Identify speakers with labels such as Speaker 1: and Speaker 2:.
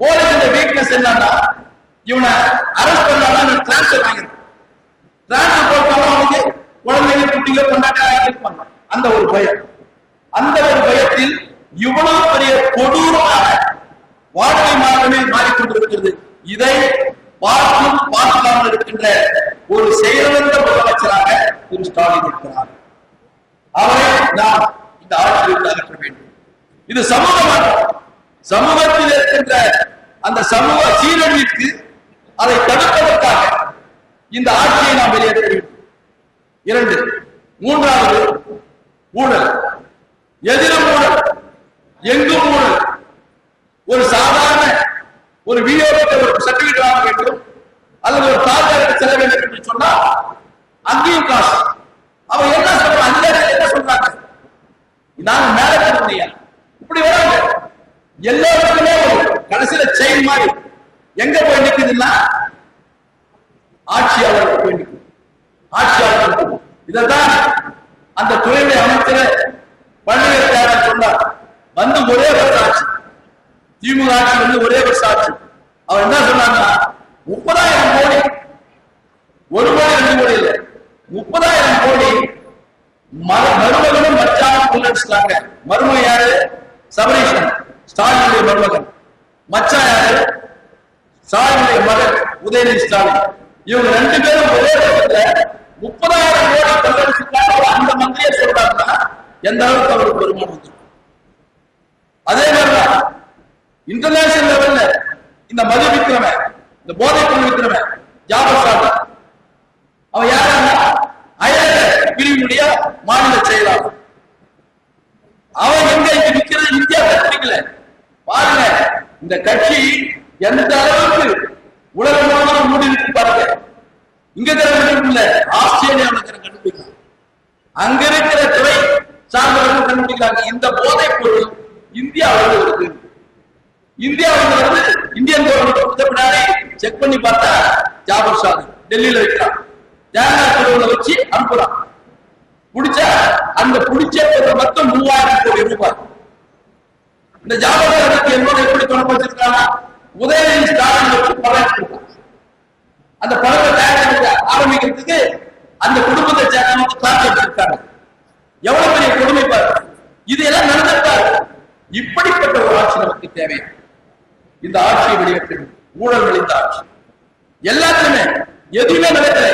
Speaker 1: Police weakness என்னன்னா இவனை arrest பண்ணாலும் டிரான்ஸ்பர் வாங்கிடும். டிரான்ஸ்பர் போட்டாலும் அவனுக்கு குழந்தைங்க குட்டிங்க கொண்டாட்ட அந்த ஒரு பயம். அந்த ஒரு பயத்தில் இவ்வளவு பெரிய கொடூரமான வாழ்க்கை மாற்றமே மாறிக்கொண்டிருக்கிறது. இதை பார்த்தும் பார்க்காமல் இருக்கின்ற ஒரு செயலற்ற முதலமைச்சராக திரு ஸ்டாலின் இருக்கிறார். அவரை நாம் இந்த ஆட்சியில் அகற்ற வேண்டும். இது சமூக மாற்றம். சமூகத்தில் இருக்கின்ற அந்த சமூக சீரழிவுக்கு அதை தடுப்பதற்காக இந்த ஆட்சியை நாம் வெளியேற்ற வேண்டும். 2. மூன்றாவது ஊழல். எதிரும் ஊழல், எங்கும் ஊழல். ஒரு சாதாரண ஒரு வீடியோவுக்கு ஒரு சர்டிபிகேட் வாங்க வேண்டும் அல்லது ஒரு தாழ்வாக செல்ல வேண்டும் என்று சொன்னா அங்கேயும் காசு. அவன் என்ன சொல்றான், அதிகாரிகள் என்ன சொல்றாங்க, நாங்க மேல போறியா இப்படி வராங்க. எல்லாருக்குமே கடைசியில செயின் மாதிரி எங்க போய் நிக்குதுன்னா ஆட்சியாளர் போய் நிற்கும். ஆட்சியாளர் இதான் அந்த துறையுடைய அமைச்சர் பழனிவேல் சொன்னார். வந்து ஒரே வருஷம் ஆட்சி, திமுக ஆட்சி வந்து ஒரே வருஷம் ஆட்சி. அவர் என்ன சொன்னாங்கன்னா 30,000 கோடி, 1 கோடி 2 கோடி இல்லை, 30,000 கோடி மருமகனும் மச்சானும் கொள்ளடிச்சிட்டாங்க. மருமகன் யாரு? சபரீஷன், ஸ்டாலினுடைய மருமகன். மச்சான் யாரு? ஸ்டாலினுடைய மகன் உதயநிதி ஸ்டாலின். இவங்க 2 பேரும் ஒரே வருஷத்துல 30,000 கோடி கொள்ளடிச்சிருக்காங்க. அந்த மந்திரியை சொல்றாங்கன்னா எந்த அளவுக்கு அவருக்கு வருமானம் வந்து. அதே மாதிரிதான் இன்டர்நேஷனல் லெவல்ல இந்த மது விற்கிறவன், இந்த போதை பொருள் விற்கிறவன் ஜாபர் சாதர், அவன் யாரா? அயல பிரிவினுடைய மாநில செயலாளர். அவன் எங்க இங்க விற்கிறது? இந்தியா கற்றுக்கல. பாருங்க இந்த கட்சி எந்த அளவுக்கு உலகமாக மூடி இருக்கு பாருங்க. இங்க கண்டுபிடிக்கல, ஆஸ்திரேலியாவில் கண்டுபிடிக்கலாம். அங்க இருக்கிற துறை சார்ந்தவர்கள் கண்டுபிடிக்கிறாங்க. இந்த போதை பொருள் இந்தியாவில் இருக்கு. இந்தியாவில் வந்து இந்தியன் கவர்மெண்ட் பின்னாடி செக் பண்ணி பார்த்தா ஜாபர் சாதர் டெல்லியில வைக்கிறான். ஜனநாயக குழுவில் வச்சு அனுப்புறான். பிடிச்சா அந்த பிடிச்ச மொத்தம் 3,000 கோடி ரூபாய். இந்த ஜாபர் சாதருக்கு என்னோட எப்படி தொடர்பு வச்சிருக்காங்க? உதயநிதி ஸ்டாலின் வச்சு பணம் எடுத்திருக்கான். அந்த பணத்தை தயாரிக்க ஆரம்பிக்கிறதுக்கு அந்த குடும்பத்தை சேர்ந்தவங்க காசு எடுத்திருக்காங்க. எவ்வளவு பெரிய கொடுமை பாரு. இது எல்லாம் நடந்திருக்காரு. இப்படிப்பட்ட ஒரு ஆட்சி நமக்கு தேவை. இந்த ஆட்சியை வெளியேற்ற ஊழல் விளைந்த ஆட்சி எல்லாத்துலயுமே எதுவுமே நடக்கல.